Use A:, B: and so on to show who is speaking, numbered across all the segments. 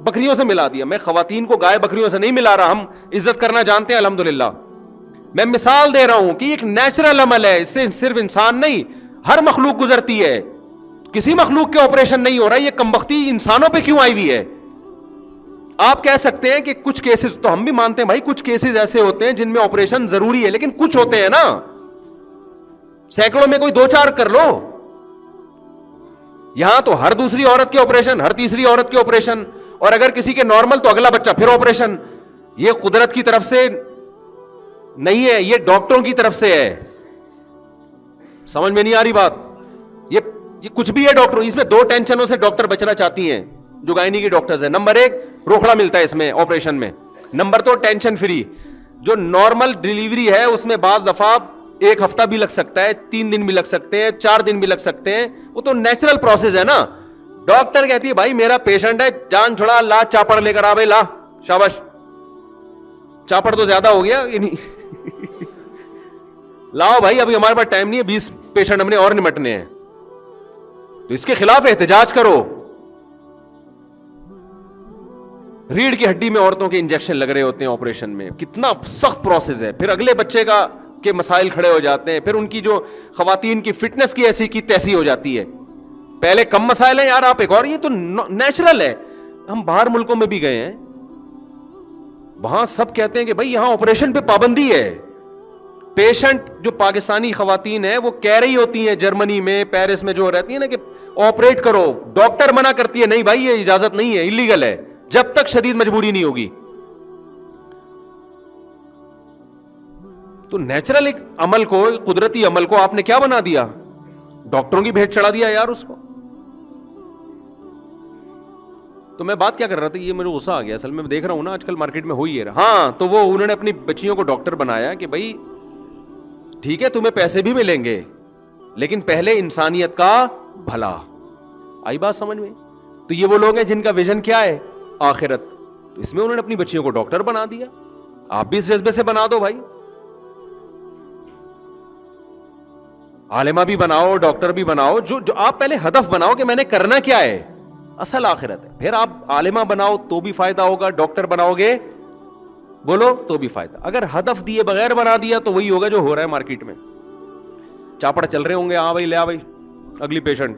A: بکریوں سے ملا دیا. میں خواتین کو گائے بکریوں سے نہیں ملا رہا, ہم عزت کرنا جانتے ہیں الحمدللہ. میں مثال دے رہا ہوں کہ ایک نیچرل عمل ہے, اس سے صرف انسان نہیں ہر مخلوق گزرتی ہے. کسی مخلوق کے آپریشن نہیں ہو رہا, یہ کمبختی انسانوں پہ کیوں آئی ہوئی ہے؟ آپ کہہ سکتے ہیں کہ کچھ کیسز, تو ہم بھی مانتے ہیں بھائی کچھ کیسز ایسے ہوتے ہیں جن میں آپریشن ضروری ہے, لیکن کچھ ہوتے ہیں نا, سینکڑوں میں کوئی 2-4 کر لو. یہاں تو ہر دوسری عورت کے آپریشن, ہر تیسری عورت کے آپریشن, اور اگر کسی کے نارمل تو اگلا بچہ پھر آپریشن. یہ قدرت کی طرف سے نہیں ہے, یہ ڈاکٹروں کی طرف سے ہے. سمجھ میں نہیں آ رہی بات؟ یہ کچھ بھی ہے ڈاکٹر, اس میں 2 ٹینشنوں سے ڈاکٹر بچنا چاہتی ہیں جو گائنی کی ڈاکٹرز ہیں. نمبر 1 روکھڑا ملتا ہے اس میں آپریشن میں. Number 2 tension free. جو نارمل ڈیلیوری ہے اس میں بعض دفعہ 1 ہفتہ بھی لگ سکتا ہے, 3 دن بھی لگ سکتے ہیں, 4 دن بھی لگ سکتے ہیں, وہ تو نیچرل پروسیس ہے نا. ڈاکٹر کہتی ہے بھائی میرا پیشنٹ ہے, جان چھڑا, لا چاپڑ لے کر آ بھائی, لا شاباش, چاپڑ تو زیادہ ہو گیا, لاؤ بھائی ابھی ہمارے پاس ٹائم نہیں ہے, 20 پیشنٹ ہم نے اور نمٹنے ہیں. تو اس کے خلاف احتجاج کرو. ریڑھ کی ہڈی میں عورتوں کے انجیکشن لگ رہے ہوتے ہیں آپریشن میں, کتنا سخت پروسیس ہے. پھر اگلے بچے کا کے مسائل کھڑے ہو جاتے ہیں, پھر ان کی جو خواتین کی فٹنس کی ایسی کی تیسی ہو جاتی ہے. پہلے کم مسائل ہیں یار, آپ ایک اور, یہ تو نیچرل ہے. ہم باہر ملکوں میں بھی گئے ہیں, وہاں سب کہتے ہیں کہ بھائی یہاں آپریشن پہ پابندی ہے. پیشنٹ جو پاکستانی خواتین ہیں وہ کہہ رہی ہوتی ہیں جرمنی میں, پیرس میں جو رہتی ہیں نا کہ آپریٹ کرو, ڈاکٹر منع کرتی ہے نہیں بھائی یہ اجازت نہیں ہے, انلیگل ہے, جب تک شدید مجبوری نہیں ہوگی. تو نیچرل ایک عمل کو, قدرتی عمل کو آپ نے کیا بنا دیا, ڈاکٹروں کی بھیٹ چڑھا دیا یار اس کو. تو میں بات کیا کر رہا تھا, یہ مجھے غصہ آ گیا اصل میں دیکھ رہا ہوں نا آج کل مارکیٹ میں ہوئی ہے. ہاں تو وہ انہوں نے اپنی بچیوں کو ڈاکٹر بنایا کہ بھائی ٹھیک ہے تمہیں پیسے بھی ملیں گے لیکن پہلے انسانیت کا بھلا. آئی بات سمجھ میں؟ تو یہ وہ لوگ ہیں جن کا ویژن کیا ہے, آخرت. تو اس میں انہوں نے اپنی بچیوں کو ڈاکٹر بنا دیا. آپ بھی اس جذبے سے بنا دو بھائی, عالمہ بھی بناؤ, ڈاکٹر بھی بناؤ, جو آپ پہلے ہدف بناؤ کہ میں نے کرنا کیا ہے, اصل آخرت ہے. پھر آپ عالمہ بناؤ تو بھی فائدہ ہوگا, ڈاکٹر بناؤ گے بولو تو بھی فائدہ. اگر ہدف دیے بغیر بنا دیا تو وہی ہوگا جو ہو رہا ہے مارکیٹ میں, چاپڑ چل رہے ہوں گے, ہاں بھائی لے آ بھائی اگلی پیشنٹ,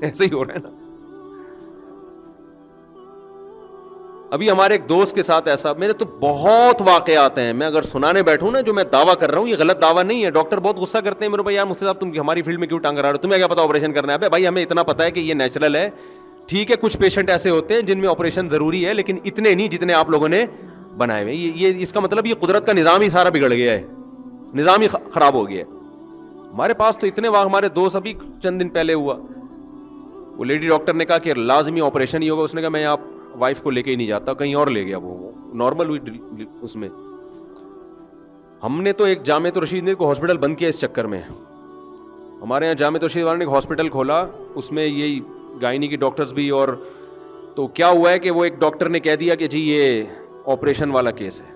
A: ایسے ہی ہو رہا ہے نا. ابھی ہمارے ایک دوست کے ساتھ ایسا, میرے تو بہت واقعات ہیں, میں اگر سنانے بیٹھوں نا جو میں دعویٰ کر رہا ہوں یہ غلط دعویٰ نہیں ہے. ڈاکٹر بہت غصہ کرتے ہیں میرے بھائی, یار مفتی صاحب تم ہماری فیلڈ میں کیوں ٹانگ رہا ہو, تمہیں کیا پتا آپریشن کرنا ہے. بھائی ہمیں اتنا پتا ہے کہ یہ نیچرل ہے, ٹھیک ہے کچھ پیشنٹ ایسے ہوتے ہیں جن میں آپریشن ضروری ہے لیکن اتنے نہیں جتنے آپ لوگوں نے بنائے ہوئے. یہ اس کا مطلب یہ قدرت کا نظام ہی سارا بگڑ گیا ہے, نظام ہی خراب ہو گیا ہے. ہمارے پاس تو اتنے ہمارے دوست ابھی چند دن پہلے ہوا, وہ لیڈی ڈاکٹر نے کہا کہ لازمی آپریشن ہی ہوگا. اس نے کہا میں آپ وائف کو لے کے ہی نہیں جاتا, کہیں اور لے گیا, وہ نارمل ہوئی اس میں. ہم نے تو ایک جامعۃ الرشید نے کو ہاسپٹل بند کیا اس چکر میں. ہمارے یہاں جامعۃ الرشید والے نے ایک ہاسپٹل کھولا, اس میں یہی گائنی کی ڈاکٹرز بھی, اور تو کیا ہوا ہے کہ وہ ایک ڈاکٹر نے کہہ دیا کہ جی یہ آپریشن والا کیس ہے.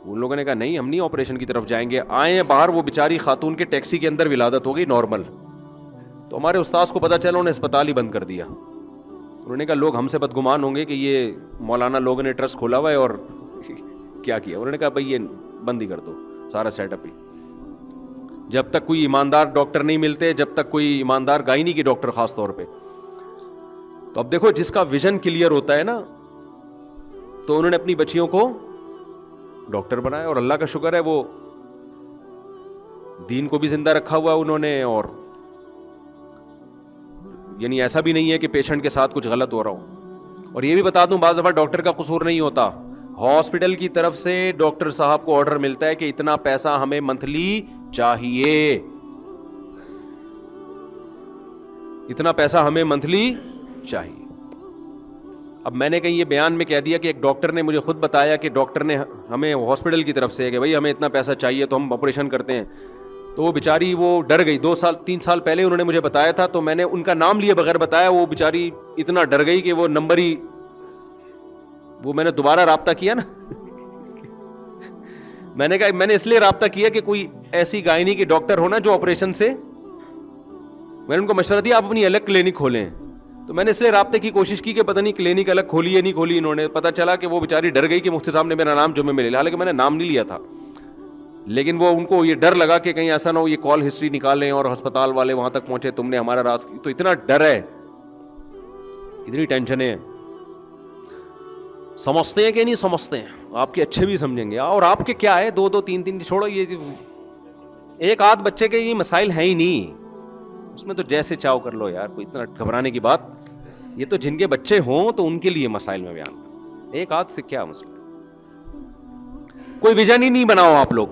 A: ان لوگوں نے کہا نہیں ہم نہیں آپریشن کی طرف جائیں گے. آئے ہیں باہر, وہ بیچاری خاتون کے ٹیکسی کے اندر ولادت ہو گئی نارمل. تو ہمارے استاذ کو پتا چلا, انہوں نے اسپتال ہی بند کر دیا. انہوں نے کہا لوگ ہم سے بدگمان ہوں گے کہ یہ مولانا لوگوں نے ٹرسٹ کھولا ہوا ہے اور کیا کیا. انہوں نے کہا بھائی یہ بند ہی کر دو سارا سیٹ اپ ہی, جب تک کوئی ایماندار ڈاکٹر نہیں ملتے, جب تک کوئی ایماندار گائنی کی ڈاکٹر خاص طور پہ. تو اب دیکھو جس کا ویژن کلیئر ہوتا ہے نا, تو انہوں نے اپنی بچیوں کو ڈاکٹر بنایا, اور اللہ کا شکر ہے وہ دین کو بھی زندہ رکھا ہوا انہوں نے. اور یعنی ایسا بھی نہیں ہے کہ پیشنٹ کے ساتھ کچھ غلط ہو رہا ہو. اور یہ بھی بتا دوں بعض دفعہ ڈاکٹر کا قصور نہیں ہوتا, ہاسپٹل کی طرف سے ڈاکٹر صاحب کو آرڈر ملتا ہے کہ اتنا پیسہ ہمیں منتھلی چاہیے, اتنا پیسہ ہمیں منتھلی چاہیے. اب میں نے کہیں یہ بیان میں کہہ دیا کہ ایک ڈاکٹر نے مجھے خود بتایا کہ ڈاکٹر نے ہمیں ہاسپٹل کی طرف سے کہ بھائی ہمیں اتنا پیسہ چاہیے تو ہم آپریشن کرتے ہیں. تو وہ بیچاری وہ ڈر گئی, 2-3 سال پہلے انہوں نے مجھے بتایا تھا, تو میں نے ان کا نام لیے بغیر بتایا, وہ بیچاری اتنا ڈر گئی کہ وہ نمبر ہی, وہ میں نے دوبارہ رابطہ کیا نا میں نے کہا میں نے اس لیے رابطہ کیا کہ کوئی ایسی گائنی کی ڈاکٹر ہونا جو آپریشن سے, میں نے ان کو مشورہ دیا آپ اپنی الگ کلینک کھولیں. تو میں نے اس لیے رابطے کی کوشش کی کہ پتہ نہیں کلینک الگ کھولی ہے نہیں کھولی انہوں نے. پتہ چلا کہ وہ بیچاری ڈر گئی کہ مفتی صاحب نے میرا نام جمعے میں لے لیا, حالانکہ میں نے نام نہیں لیا تھا, لیکن وہ ان کو یہ ڈر لگا کہ کہیں ایسا نہ ہو یہ کال ہسٹری نکالیں اور ہسپتال والے وہاں تک پہنچے, تم نے ہمارا راز کی. تو اتنا ڈر ہے, اتنی ٹینشنیں ہیں. سمجھتے ہیں کہ نہیں سمجھتے ہیں, آپ کے اچھے بھی سمجھیں گے. اور آپ کے کیا ہے, 2 3 چھوڑو, یہ ایک آدھ بچے کے یہ مسائل ہیں ہی نہیں, اس میں تو جیسے چاہو کر لو یار, کوئی اتنا گھبرانے کی بات. یہ تو جن کے بچے ہوں تو ان کے لیے مسائل میں بیان, ایک آدھ سے کیا مسئلہ. کوئی ویژن ہی نہیں بناؤ آپ لوگ,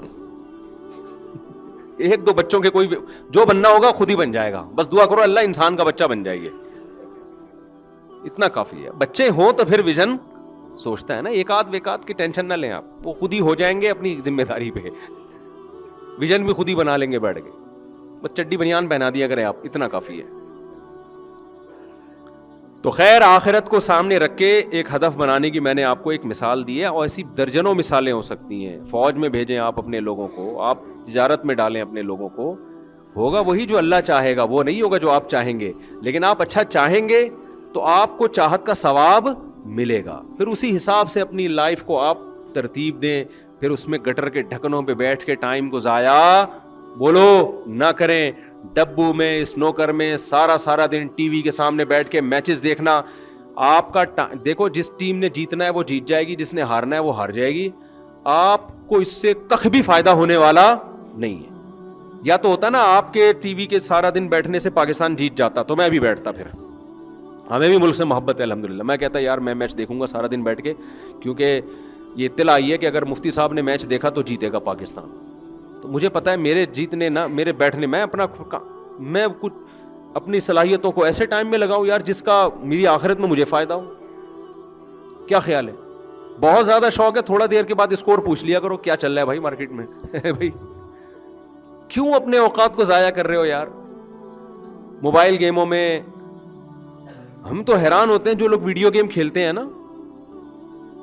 A: 1-2 بچوں کے کوئی جو بننا ہوگا خود ہی بن جائے گا, بس دعا کرو اللہ انسان کا بچہ بن جائے گا, اتنا کافی ہے. بچے ہوں تو پھر ویژن سوچتا ہے نا, ایک آدھ کی ٹینشن نہ لیں آپ, وہ خود ہی ہو جائیں گے اپنی ذمہ داری پہ, ویژن بھی خود ہی بنا لیں گے بیٹھ کے, بس چڈی بنیان پہنا دیا کریں آپ, اتنا کافی ہے. تو خیر, آخرت کو سامنے رکھ کے ایک ہدف بنانے کی میں نے آپ کو ایک مثال دی ہے, اور ایسی درجنوں مثالیں ہو سکتی ہیں. فوج میں بھیجیں آپ اپنے لوگوں کو, آپ تجارت میں ڈالیں اپنے لوگوں کو, ہوگا وہی جو اللہ چاہے گا, وہ نہیں ہوگا جو آپ چاہیں گے. لیکن آپ اچھا چاہیں گے تو آپ کو چاہت کا ثواب ملے گا. پھر اسی حساب سے اپنی لائف کو آپ ترتیب دیں, پھر اس میں گٹر کے ڈھکنوں پہ بیٹھ کے ٹائم کو ضائع بولو نہ کریں. ڈبو میں, اسنوکر میں سارا دن ٹی وی کے سامنے بیٹھ کے میچز دیکھنا, آپ کا دیکھو جس ٹیم نے جیتنا ہے وہ جیت جائے گی, جس نے ہارنا ہے وہ ہار جائے گی. آپ کو اس سے کخ بھی فائدہ ہونے والا نہیں ہے. یا تو ہوتا نا آپ کے ٹی وی کے سارا دن بیٹھنے سے پاکستان جیت جاتا تو میں بھی بیٹھتا, پھر ہمیں بھی ملک سے محبت ہے الحمدللہ. میں کہتا یار میں میچ دیکھوں گا سارا دن بیٹھ کے, کیونکہ یہ اطلاع آئی ہے کہ اگر مفتی صاحب نے میچ دیکھا تو جیتے گا پاکستان. تو مجھے پتا ہے میرے جیتنے نہ میرے بیٹھنے, میں کچھ اپنی صلاحیتوں کو ایسے ٹائم میں لگاؤں یار جس کا میری آخرت میں مجھے فائدہ ہو. کیا خیال ہے؟ بہت زیادہ شوق ہے, تھوڑا دیر کے بعد اسکور پوچھ لیا کرو کیا چل رہا ہے بھائی مارکیٹ میں. بھائی کیوں اپنے اوقات کو ضائع کر رہے ہو یار موبائل گیموں میں؟ ہم تو حیران ہوتے ہیں جو لوگ ویڈیو گیم کھیلتے ہیں نا.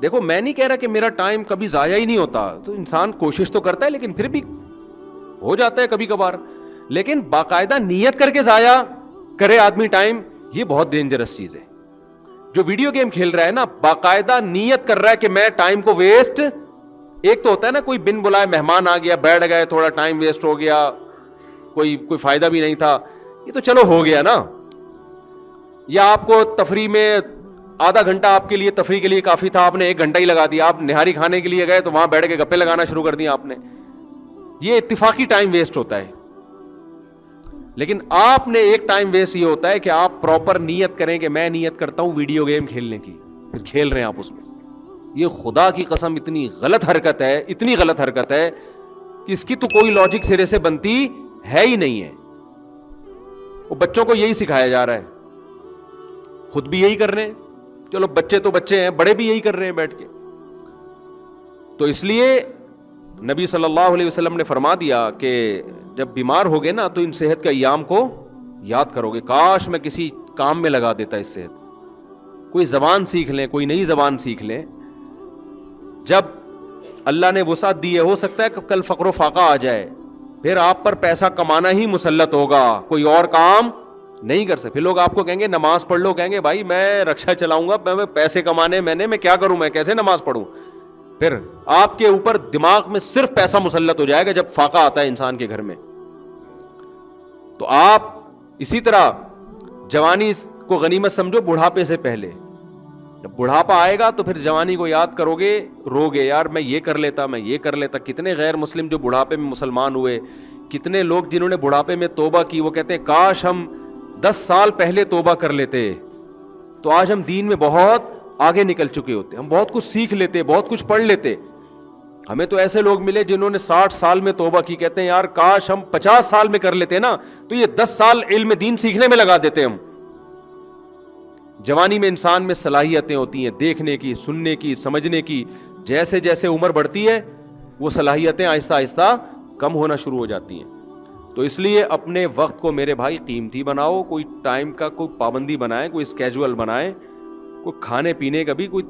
A: دیکھو میں نہیں کہہ رہا کہ میرا ٹائم کبھی ضائع ہی نہیں ہوتا, تو انسان کوشش تو کرتا ہے لیکن پھر بھی ہو جاتا ہے کبھی کبھار. لیکن باقاعدہ نیت کر کے ضائع کرے آدمی ٹائم, یہ بہت ڈینجرس چیز ہے. جو ویڈیو گیم کھیل رہا ہے نا, باقاعدہ نیت کر رہا ہے کہ میں ٹائم کو ویسٹ, ایک تو ہوتا ہے نا کوئی بن بلائے مہمان آ گیا, بیٹھ گئے, تھوڑا ٹائم ویسٹ ہو گیا, کوئی فائدہ بھی نہیں تھا, یہ تو چلو ہو گیا نا. یا آپ کو تفریح میں آدھا گھنٹہ آپ کے لیے تفریح کے لیے کافی تھا, آپ نے 1 گھنٹہ ہی لگا دیا. آپ نہاری کھانے کے لیے گئے تو وہاں بیٹھ کے گپے لگانا شروع کر دیا آپ نے, یہ اتفاقی ٹائم ویسٹ ہوتا ہے. لیکن آپ نے ایک ٹائم ویسٹ یہ ہوتا ہے کہ آپ پراپر نیت کریں کہ میں نیت کرتا ہوں ویڈیو گیم کھیلنے کی, پھر کھیل رہے ہیں آپ اس میں. یہ خدا کی قسم اتنی غلط حرکت ہے, اتنی غلط حرکت ہے کہ اس کی تو کوئی لاجک سرے سے بنتی ہے ہی نہیں ہے. وہ بچوں کو یہی سکھایا جا رہا ہے, خود بھی یہی کر رہے ہیں. چلو بچے تو بچے ہیں, بڑے بھی یہی کر رہے ہیں بیٹھ کے. تو اس لیے نبی صلی اللہ علیہ وسلم نے فرما دیا کہ جب بیمار ہوگے نا تو ان صحت کے ایام کو یاد کرو گے, کاش میں کسی کام میں لگا دیتا اس صحت. کوئی زبان سیکھ لیں, کوئی نئی زبان سیکھ لیں. جب اللہ نے وسعت دی ہے, ہو سکتا ہے کہ کل فقر و فاقہ آ جائے, پھر آپ پر پیسہ کمانا ہی مسلط ہوگا, کوئی اور کام نہیں کر سکتے. پھر لوگ آپ کو کہیں گے نماز پڑھ لو, کہیں گے بھائی میں رکشا چلاؤں گا, میں پیسے کمانے میں کیا کروں, میں کیسے نماز پڑھوں. پھر آپ کے اوپر دماغ میں صرف پیسہ مسلط ہو جائے گا جب فاقہ آتا ہے انسان کے گھر میں. تو آپ اسی طرح جوانی کو غنیمت سمجھو بڑھاپے سے پہلے. جب بڑھاپا آئے گا تو پھر جوانی کو یاد کرو گے, رو گے یار میں یہ کر لیتا, میں یہ کر لیتا. کتنے غیر مسلم جو بڑھاپے میں مسلمان ہوئے, کتنے لوگ جنہوں نے بڑھاپے میں توبہ کی, وہ کہتے ہیں کاش ہم 10 سال پہلے توبہ کر لیتے تو آج ہم دین میں بہت آگے نکل چکے ہوتے, ہم بہت کچھ سیکھ لیتے, بہت کچھ پڑھ لیتے. ہمیں تو ایسے لوگ ملے جنہوں نے 60 سال میں توبہ کی, کہتے ہیں یار کاش ہم 50 سال میں کر لیتے نا تو یہ 10 سال علم دین سیکھنے میں لگا دیتے ہم. جوانی میں انسان میں صلاحیتیں ہوتی ہیں دیکھنے کی, سننے کی, سمجھنے کی. جیسے جیسے عمر بڑھتی ہے وہ صلاحیتیں آہستہ آہستہ کم ہونا شروع ہو جاتی ہیں. تو اس لیے اپنے وقت کو میرے بھائی قیمتی بناؤ, کوئی ٹائم کا کوئی پابندی بنائیں, کوئی اسکیجول بنائیں, کوئی کھانے پینے کا بھی کوئی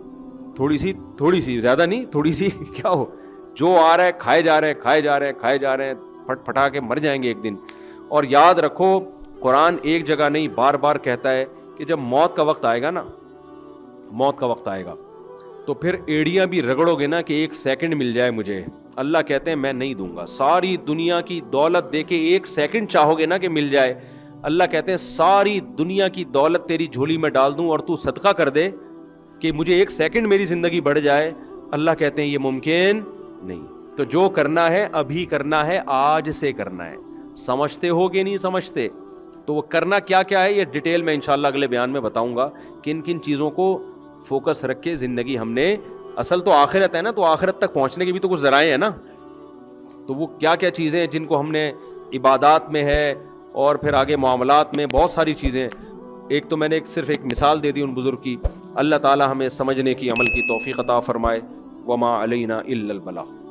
A: تھوڑی سی زیادہ نہیں, تھوڑی سی کیا ہو, جو آ رہا ہے کھائے جا رہے ہیں, پھٹ پھٹا کے مر جائیں گے ایک دن. اور یاد رکھو قرآن ایک جگہ نہیں بار بار کہتا ہے کہ کہ جب موت کا وقت آئے گا نا، موت کا وقت آئے گا تو پھر ایڑیاں بھی رگڑو گے نا کہ ایک سیکنڈ مل جائے مجھے، اللہ کہتے ہیں میں نہیں دوں گا. ساری دنیا کی دولت دے کے ایک سیکنڈ چاہو گے نا کہ مل جائے، اللہ کہتے ہیں ساری دنیا کی دولت تیری جھولی میں ڈال دوں اور تو صدقہ کر دے کہ مجھے ایک سیکنڈ میری زندگی بڑھ جائے، اللہ کہتے ہیں یہ ممکن نہیں. تو جو کرنا ہے ابھی کرنا ہے، آج سے کرنا ہے. سمجھتے ہو کہ نہیں سمجھتے؟ تو وہ کرنا کیا کیا ہے یہ ڈیٹیل میں انشاءاللہ اگلے بیان میں بتاؤں گا. کن کن چیزوں کو فوکس رکھ کے زندگی ہم نے، اصل تو آخرت ہے نا، تو آخرت تک پہنچنے کے بھی تو کچھ ذرائع ہیں نا. تو وہ کیا کیا چیزیں ہیں جن کو ہم نے عبادات میں ہے اور پھر آگے معاملات میں بہت ساری چیزیں. ایک تو میں نے صرف ایک مثال دے دی ان بزرگ کی. اللہ تعالی ہمیں سمجھنے کی، عمل کی توفیق عطا فرمائے. وما علینا الا البلاغ.